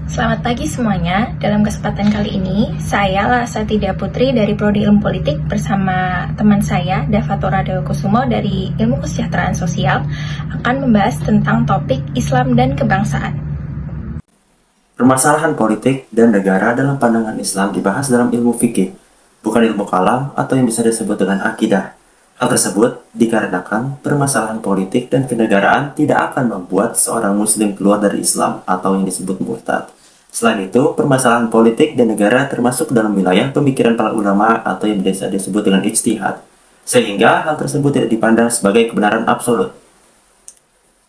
Selamat pagi semuanya. Dalam kesempatan kali ini, saya Larsa Tidia Putri dari Prodi Ilmu Politik bersama teman saya, Davatora Dewa Kusumo dari Ilmu Kesejahteraan Sosial, akan membahas tentang topik Islam dan kebangsaan. Permasalahan politik dan negara dalam pandangan Islam dibahas dalam ilmu fikih, bukan ilmu kalam atau yang bisa disebut dengan akidah. Hal tersebut dikarenakan permasalahan politik dan kenegaraan tidak akan membuat seorang muslim keluar dari Islam atau yang disebut murtad. Selain itu, permasalahan politik dan negara termasuk dalam wilayah pemikiran para ulama atau yang biasa disebut dengan ijtihad, sehingga hal tersebut tidak dipandang sebagai kebenaran absolut.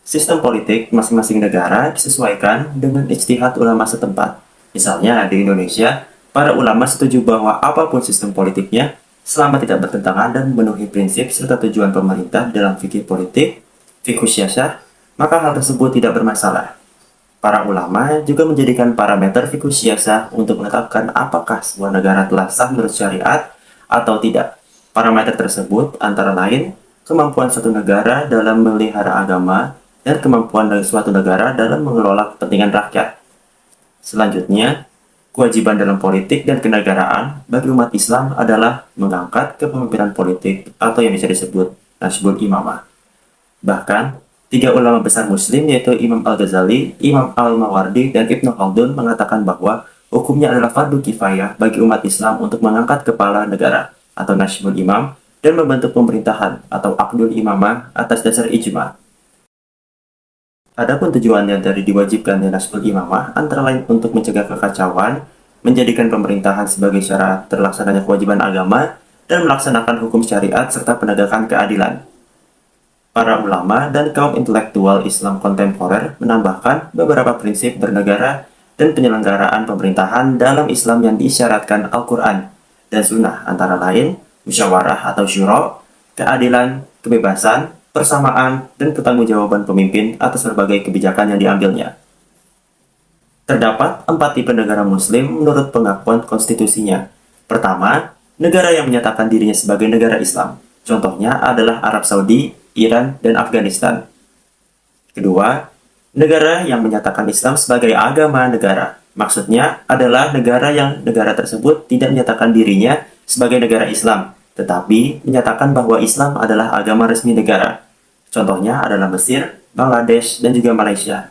Sistem politik masing-masing negara disesuaikan dengan ijtihad ulama setempat. Misalnya di Indonesia, para ulama setuju bahwa apapun sistem politiknya, selama tidak bertentangan dan memenuhi prinsip serta tujuan pemerintah dalam fikih politik, fikih siyasah, maka hal tersebut tidak bermasalah. Para ulama juga menjadikan parameter fikih siyasah untuk menetapkan apakah sebuah negara telah sah menurut syariat atau tidak. Parameter tersebut antara lain kemampuan suatu negara dalam memelihara agama dan kemampuan dari suatu negara dalam mengelola kepentingan rakyat. Selanjutnya, kewajiban dalam politik dan kenegaraan bagi umat Islam adalah mengangkat kepemimpinan politik atau yang bisa disebut Nasbul Imamah. Bahkan, tiga ulama besar Muslim yaitu Imam Al-Ghazali, Imam Al-Mawardi, dan Ibnu Khaldun mengatakan bahwa hukumnya adalah fardu kifayah bagi umat Islam untuk mengangkat kepala negara atau Nasbul Imam dan membentuk pemerintahan atau Aqdul Imamah atas dasar ijma. Adapun tujuannya dari diwajibkannya Nasbul Imamah antara lain untuk mencegah kekacauan, menjadikan pemerintahan sebagai syarat terlaksananya kewajiban agama, dan melaksanakan hukum syariat serta penegakan keadilan. Para ulama dan kaum intelektual Islam kontemporer menambahkan beberapa prinsip bernegara dan penyelenggaraan pemerintahan dalam Islam yang disyaratkan Al-Quran dan Sunnah antara lain musyawarah atau syura, keadilan, kebebasan, persamaan, dan pertanggungjawaban pemimpin atas berbagai kebijakan yang diambilnya. Terdapat 4 tipe negara Muslim menurut pengakuan konstitusinya. Pertama, negara yang menyatakan dirinya sebagai negara Islam. Contohnya adalah Arab Saudi, Iran, dan Afghanistan. Kedua, negara yang menyatakan Islam sebagai agama negara. Maksudnya adalah negara yang negara tersebut tidak menyatakan dirinya sebagai negara Islam, tetapi menyatakan bahwa Islam adalah agama resmi negara. Contohnya adalah Mesir, Bangladesh, dan juga Malaysia.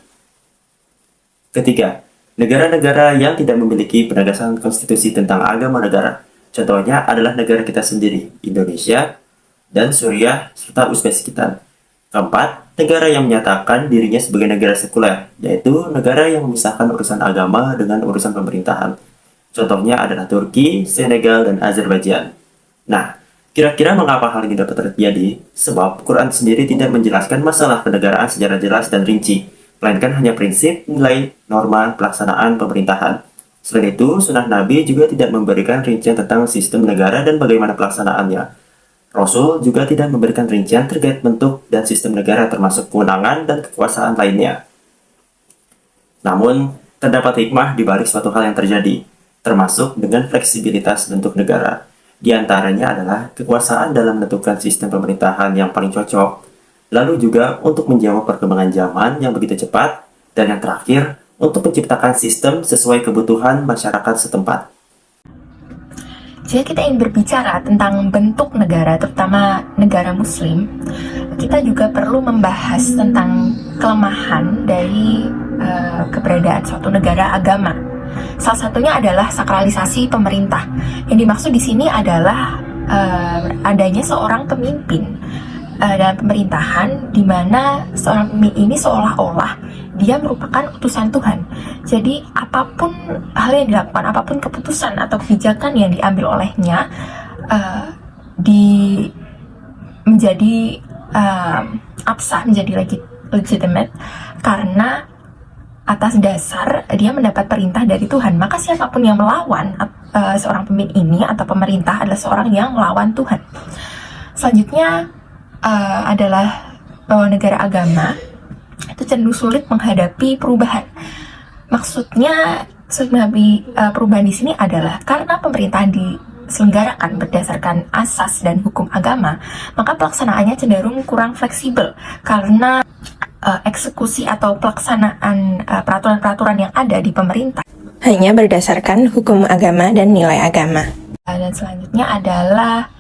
Ketiga, negara-negara yang tidak memiliki penegasan konstitusi tentang agama negara. Contohnya adalah negara kita sendiri, Indonesia, dan Suriah, serta Uzbekistan. Keempat, negara yang menyatakan dirinya sebagai negara sekuler, yaitu negara yang memisahkan urusan agama dengan urusan pemerintahan. Contohnya adalah Turki, Senegal, dan Azerbaijan. Nah, kira-kira mengapa hal ini dapat terjadi? Sebab Quran sendiri tidak menjelaskan masalah kenegaraan secara jelas dan rinci, melainkan hanya prinsip, nilai, norma, pelaksanaan pemerintahan. Selain itu, sunnah Nabi juga tidak memberikan rincian tentang sistem negara dan bagaimana pelaksanaannya. Rasul juga tidak memberikan rincian terkait bentuk dan sistem negara termasuk kewenangan dan kekuasaan lainnya. Namun, terdapat hikmah di balik suatu hal yang terjadi, termasuk dengan fleksibilitas bentuk negara. Di antaranya adalah kekuasaan dalam menentukan sistem pemerintahan yang paling cocok, lalu juga untuk menjawab perkembangan zaman yang begitu cepat, dan yang terakhir, untuk menciptakan sistem sesuai kebutuhan masyarakat setempat. Jika kita ingin berbicara tentang bentuk negara, terutama negara Muslim, kita juga perlu membahas tentang kelemahan dari keberadaan suatu negara agama. Salah satunya adalah sakralisasi pemerintah. Yang dimaksud di sini adalah adanya seorang pemimpin dalam pemerintahan di mana seorang pemimpin ini seolah-olah dia merupakan utusan Tuhan. Jadi apapun hal yang dilakukan, apapun keputusan atau kebijakan yang diambil olehnya menjadi absah, menjadi legitimate karena atas dasar dia mendapat perintah dari Tuhan. Maka siapapun yang melawan seorang pemimpin ini atau pemerintah adalah seorang yang melawan Tuhan. Selanjutnya adalah bahwa negara agama itu cenderung sulit menghadapi perubahan. Maksudnya perubahan di sini adalah karena pemerintahan diselenggarakan berdasarkan asas dan hukum agama, maka pelaksanaannya cenderung kurang fleksibel karena eksekusi atau pelaksanaan peraturan-peraturan yang ada di pemerintah hanya berdasarkan hukum agama dan nilai agama. Dan selanjutnya adalah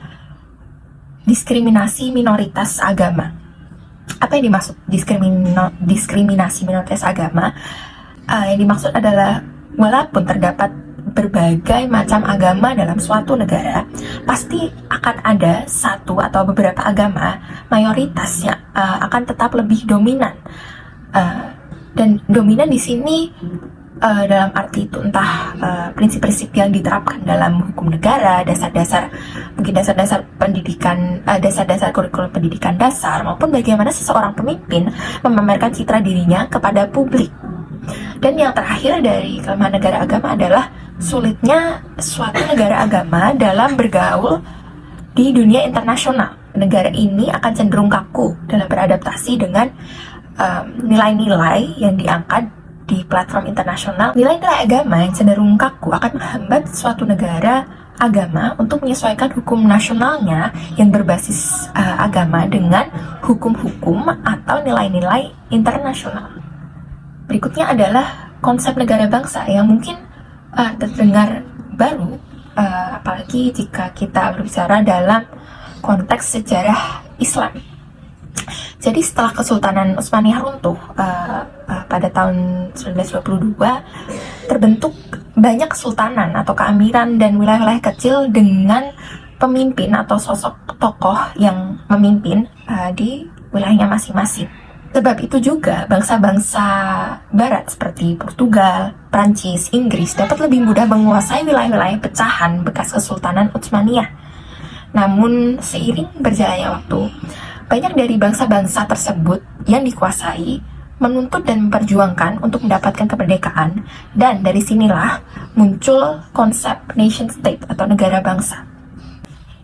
diskriminasi minoritas agama. Apa yang dimaksud diskriminasi minoritas agama? Yang dimaksud adalah walaupun terdapat berbagai macam agama dalam suatu negara, pasti akan ada satu atau beberapa agama mayoritas yang akan tetap lebih dominan. Dan dominan di sini dalam arti itu entah prinsip-prinsip yang diterapkan dalam hukum negara, mungkin dasar-dasar pendidikan, dasar-dasar kurikulum pendidikan dasar, maupun bagaimana seseorang pemimpin memamerkan citra dirinya kepada publik. Dan yang terakhir dari kelemahan negara agama adalah sulitnya suatu negara agama dalam bergaul di dunia internasional. Negara ini akan cenderung kaku dalam beradaptasi dengan nilai-nilai yang diangkat di platform internasional. Nilai-nilai agama yang cenderung kaku akan menghambat suatu negara agama untuk menyesuaikan hukum nasionalnya yang berbasis agama dengan hukum-hukum atau nilai-nilai internasional. Berikutnya adalah konsep negara bangsa yang mungkin terdengar baru, apalagi jika kita berbicara dalam konteks sejarah Islam. Jadi setelah Kesultanan Utsmaniyah runtuh pada tahun 1922, terbentuk banyak kesultanan atau keamiran dan wilayah-wilayah kecil dengan pemimpin atau sosok tokoh yang memimpin di wilayahnya masing-masing. Sebab itu juga bangsa-bangsa barat seperti Portugal, Prancis, Inggris dapat lebih mudah menguasai wilayah-wilayah pecahan bekas Kesultanan Utsmaniyah. Namun seiring berjalannya waktu, banyak dari bangsa-bangsa tersebut yang dikuasai menuntut dan memperjuangkan untuk mendapatkan kemerdekaan, dan dari sinilah muncul konsep nation state atau negara bangsa.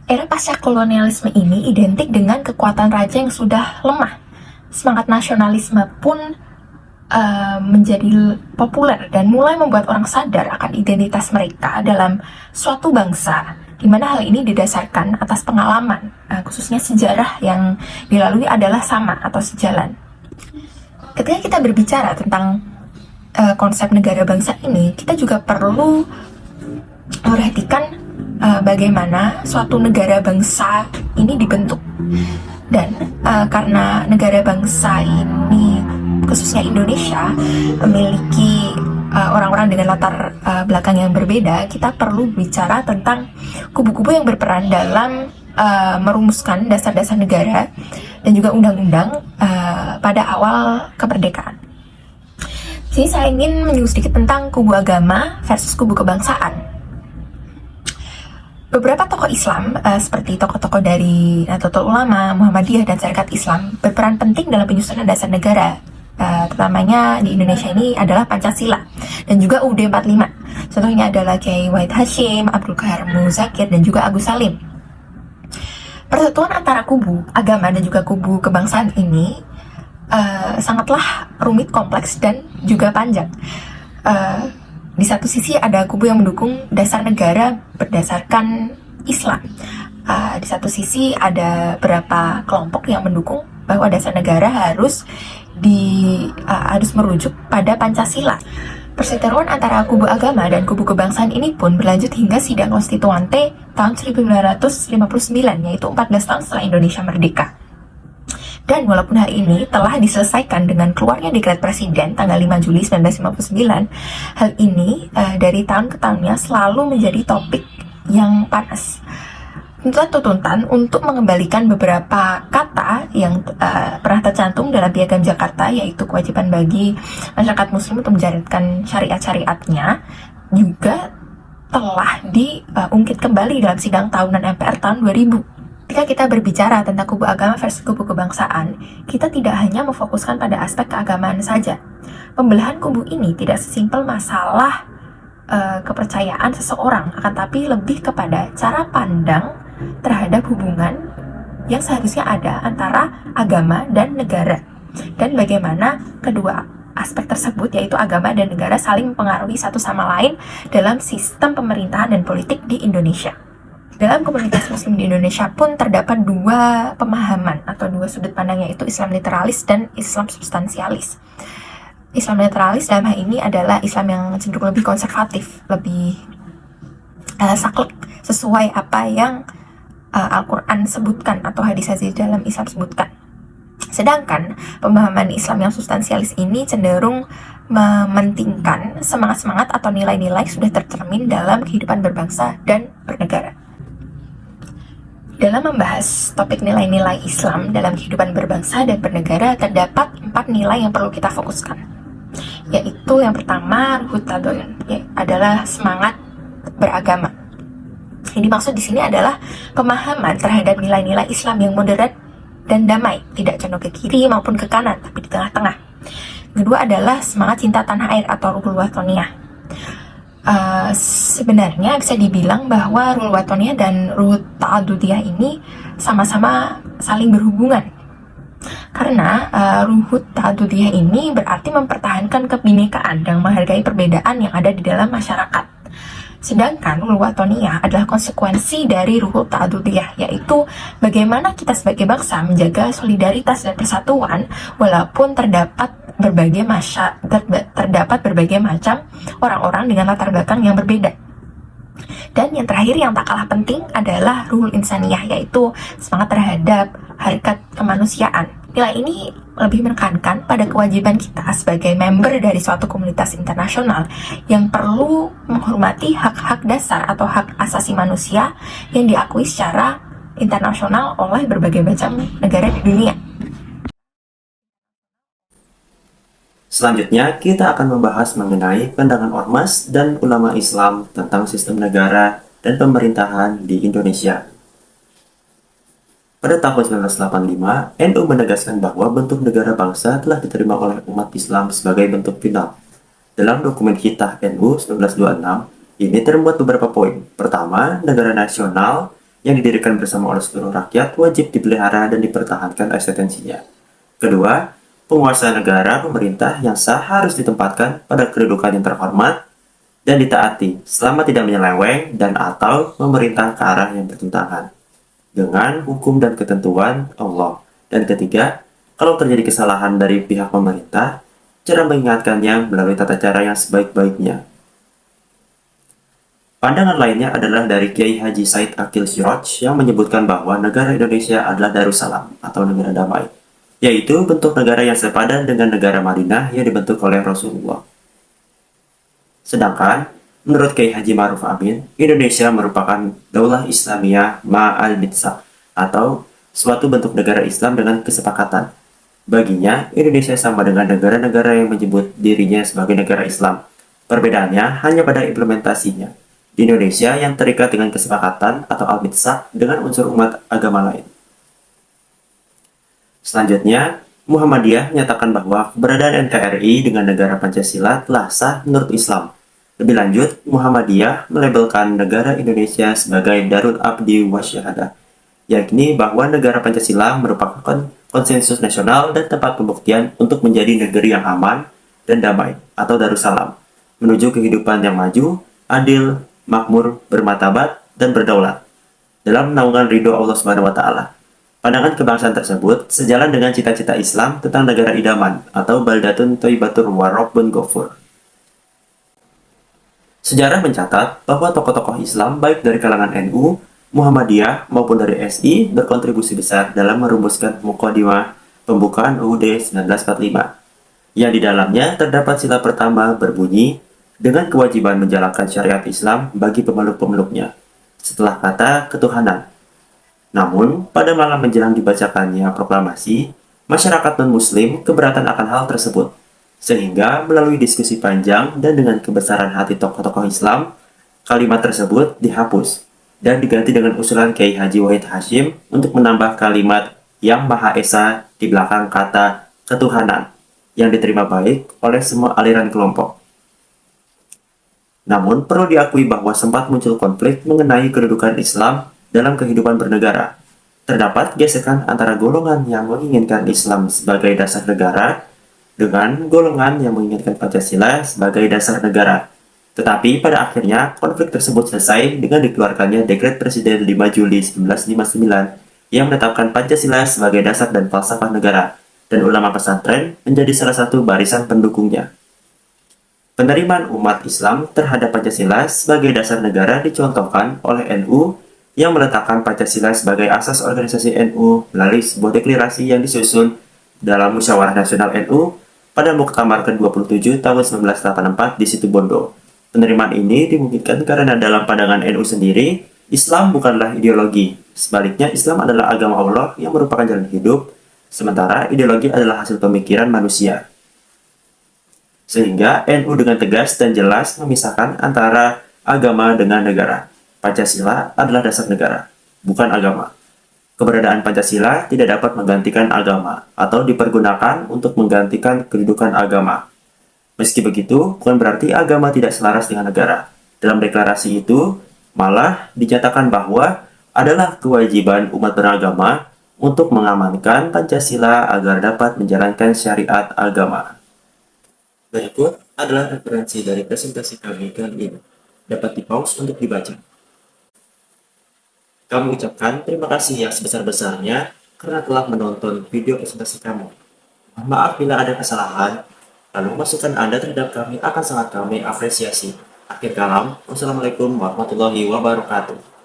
Era pasca kolonialisme ini identik dengan kekuatan raja yang sudah lemah. Semangat nasionalisme pun menjadi populer dan mulai membuat orang sadar akan identitas mereka dalam suatu bangsa, di mana hal ini didasarkan atas pengalaman, khususnya sejarah yang dilalui adalah sama atau sejalan. Ketika kita berbicara tentang konsep negara bangsa ini, kita juga perlu memperhatikan bagaimana suatu negara bangsa ini dibentuk. Dan karena negara bangsa ini, khususnya Indonesia, memiliki orang-orang dengan latar belakang yang berbeda, kita perlu bicara tentang kubu-kubu yang berperan dalam merumuskan dasar-dasar negara dan juga undang-undang pada awal kemerdekaan. Jadi saya ingin menyinggung sedikit tentang kubu agama versus kubu kebangsaan. Beberapa tokoh Islam, seperti tokoh-tokoh dari Nahdlatul Ulama, Muhammadiyah, dan Syarikat Islam berperan penting dalam penyusunan dasar negara. Terutamanya di Indonesia ini adalah Pancasila dan juga UUD 45. Contohnya adalah Kiai Wahid Hasyim, Abdul Qahar Muzakir, dan juga Agus Salim. Persatuan antara kubu agama dan juga kubu kebangsaan ini sangatlah rumit, kompleks, dan juga panjang. Di satu sisi ada kubu yang mendukung dasar negara berdasarkan Islam. Di satu sisi ada beberapa kelompok yang mendukung bahwa dasar negara harus merujuk pada Pancasila. Perseteruan antara kubu agama dan kubu kebangsaan ini pun berlanjut hingga sidang konstituante tahun 1959, yaitu 14 tahun setelah Indonesia merdeka. Dan walaupun hal ini telah diselesaikan dengan keluarnya dekret presiden tanggal 5 Juli 1959, hal ini dari tahun ke tahunnya selalu menjadi topik yang panas. Tuntutan untuk mengembalikan beberapa kata yang pernah tercantum dalam Piagam Jakarta, yaitu kewajiban bagi masyarakat muslim untuk menjalankan syariat-syariatnya, juga telah diungkit kembali dalam sidang tahunan MPR tahun 2000. Ketika kita berbicara tentang kubu agama versus kubu kebangsaan, kita tidak hanya memfokuskan pada aspek keagamaan saja. Pembelahan kubu ini tidak sesimpel masalah kepercayaan seseorang, akan tapi lebih kepada cara pandang terhadap hubungan yang seharusnya ada antara agama dan negara, dan bagaimana kedua aspek tersebut, yaitu agama dan negara, saling mempengaruhi satu sama lain dalam sistem pemerintahan dan politik di Indonesia. Dalam komunitas muslim di Indonesia pun terdapat dua pemahaman atau dua sudut pandang, yaitu Islam literalis dan Islam substansialis. Islam literalis dalam hal ini adalah Islam yang cenderung lebih konservatif, lebih saklek, sesuai apa yang Al-Quran sebutkan atau hadis-hadis dalam Islam sebutkan. Sedangkan pemahaman Islam yang substansialis ini cenderung mementingkan semangat-semangat atau nilai-nilai sudah tercermin dalam kehidupan berbangsa dan bernegara. Dalam membahas topik nilai-nilai Islam dalam kehidupan berbangsa dan bernegara, terdapat 4 nilai yang perlu kita fokuskan. Yaitu yang pertama, ruhut tadayun, adalah semangat beragama. Yang dimaksud di sini adalah pemahaman terhadap nilai-nilai Islam yang moderat dan damai, tidak condong ke kiri maupun ke kanan, tapi di tengah-tengah. Kedua adalah semangat cinta tanah air atau ruhul watoniyah. Sebenarnya bisa dibilang bahwa ruhul watoniyah dan ruhul ta'adudiyah ini sama-sama saling berhubungan. Karena ruhul ta'adudiyah ini berarti mempertahankan kebinekaan dan menghargai perbedaan yang ada di dalam masyarakat. Sedangkan ruhul watoniyah adalah konsekuensi dari ruhul ta'adudiyah, yaitu bagaimana kita sebagai bangsa menjaga solidaritas dan persatuan walaupun terdapat berbagai macam orang-orang dengan latar belakang yang berbeda. Dan yang terakhir yang tak kalah penting adalah ruhul insaniyah, yaitu semangat terhadap hakikat kemanusiaan. Nilai ini lebih menekankan pada kewajiban kita sebagai member dari suatu komunitas internasional yang perlu menghormati hak-hak dasar atau hak asasi manusia yang diakui secara internasional oleh berbagai macam negara di dunia. Selanjutnya, kita akan membahas mengenai pandangan ormas dan ulama Islam tentang sistem negara dan pemerintahan di Indonesia. Pada tahun 1985, NU menegaskan bahwa bentuk negara bangsa telah diterima oleh umat Islam sebagai bentuk final. Dalam dokumen Hitah NU 1926, ini termuat beberapa poin. Pertama, negara nasional yang didirikan bersama oleh seluruh rakyat wajib dipelihara dan dipertahankan eksistensinya. Kedua, penguasa negara pemerintah yang sah harus ditempatkan pada kedudukan yang terhormat dan ditaati selama tidak menyeleweng dan atau memerintah ke arah yang bertentangan dengan hukum dan ketentuan Allah. Dan ketiga, kalau terjadi kesalahan dari pihak pemerintah, cara mengingatkannya melalui tata cara yang sebaik-baiknya. Pandangan lainnya adalah dari Kiai Haji Said Akil Siraj yang menyebutkan bahwa negara Indonesia adalah Darussalam atau negara damai, yaitu bentuk negara yang sepadan dengan negara Madinah yang dibentuk oleh Rasulullah. Sedangkan, menurut Kiai Haji Ma'ruf Amin, Indonesia merupakan Daulah Islamiyah Ma'al Mitsaq atau suatu bentuk negara Islam dengan kesepakatan. Baginya, Indonesia sama dengan negara-negara yang menyebut dirinya sebagai negara Islam. Perbedaannya hanya pada implementasinya. Di Indonesia yang terikat dengan kesepakatan atau Al-Mitsaq dengan unsur umat agama lain. Selanjutnya, Muhammadiyah menyatakan bahwa keberadaan NKRI dengan negara Pancasila telah sah menurut Islam. Lebih lanjut, Muhammadiyah melabelkan negara Indonesia sebagai Darul Abdi wa Syahadah, yakni bahwa negara Pancasila merupakan konsensus nasional dan tempat pembuktian untuk menjadi negeri yang aman dan damai atau Darussalam, menuju kehidupan yang maju, adil, makmur, bermartabat, dan berdaulat dalam naungan ridho Allah Subhanahu wa Ta'ala. Pandangan kebangsaan tersebut sejalan dengan cita-cita Islam tentang negara idaman atau baldatun thayyibatur wa rabbun ghafur. Sejarah mencatat bahwa tokoh-tokoh Islam baik dari kalangan NU, Muhammadiyah maupun dari SI berkontribusi besar dalam merumuskan Muqaddimah pembukaan UUD 1945 yang di dalamnya terdapat sila pertama berbunyi dengan kewajiban menjalankan syariat Islam bagi pemeluk-pemeluknya setelah kata ketuhanan. Namun, pada malam menjelang dibacakannya proklamasi, masyarakat non-muslim keberatan akan hal tersebut. Sehingga melalui diskusi panjang dan dengan kebesaran hati tokoh-tokoh Islam, kalimat tersebut dihapus dan diganti dengan usulan Kiai Haji Wahid Hasyim untuk menambah kalimat yang Maha Esa di belakang kata ketuhanan yang diterima baik oleh semua aliran kelompok. Namun, perlu diakui bahwa sempat muncul konflik mengenai kedudukan Islam dalam kehidupan bernegara. Terdapat gesekan antara golongan yang menginginkan Islam sebagai dasar negara dengan golongan yang menginginkan Pancasila sebagai dasar negara. Tetapi pada akhirnya konflik tersebut selesai dengan dikeluarkannya Dekret Presiden 5 Juli 1959 yang menetapkan Pancasila sebagai dasar dan falsafah negara, dan ulama pesantren menjadi salah satu barisan pendukungnya. Penerimaan umat Islam terhadap Pancasila sebagai dasar negara dicontohkan oleh NU yang meletakkan Pancasila sebagai asas organisasi NU melalui sebuah deklarasi yang disusun dalam Musyawarah Nasional NU pada Muktamar ke-27 tahun 1984 di Situbondo. Penerimaan ini dimungkinkan karena dalam pandangan NU sendiri, Islam bukanlah ideologi. Sebaliknya, Islam adalah agama Allah yang merupakan jalan hidup, sementara ideologi adalah hasil pemikiran manusia. Sehingga NU dengan tegas dan jelas memisahkan antara agama dengan negara. Pancasila adalah dasar negara, bukan agama. Keberadaan Pancasila tidak dapat menggantikan agama atau dipergunakan untuk menggantikan kedudukan agama. Meski begitu, bukan berarti agama tidak selaras dengan negara. Dalam deklarasi itu, malah dinyatakan bahwa adalah kewajiban umat beragama untuk mengamankan Pancasila agar dapat menjalankan syariat agama. Berikut adalah referensi dari presentasi kami kali ini. Dapat di-pause untuk dibaca. Kami ucapkan terima kasih yang sebesar-besarnya karena telah menonton video presentasi kami. Mohon maaf bila ada kesalahan, lalu masukan Anda terhadap kami akan sangat kami apresiasi. Akhir kalam, wassalamualaikum warahmatullahi wabarakatuh.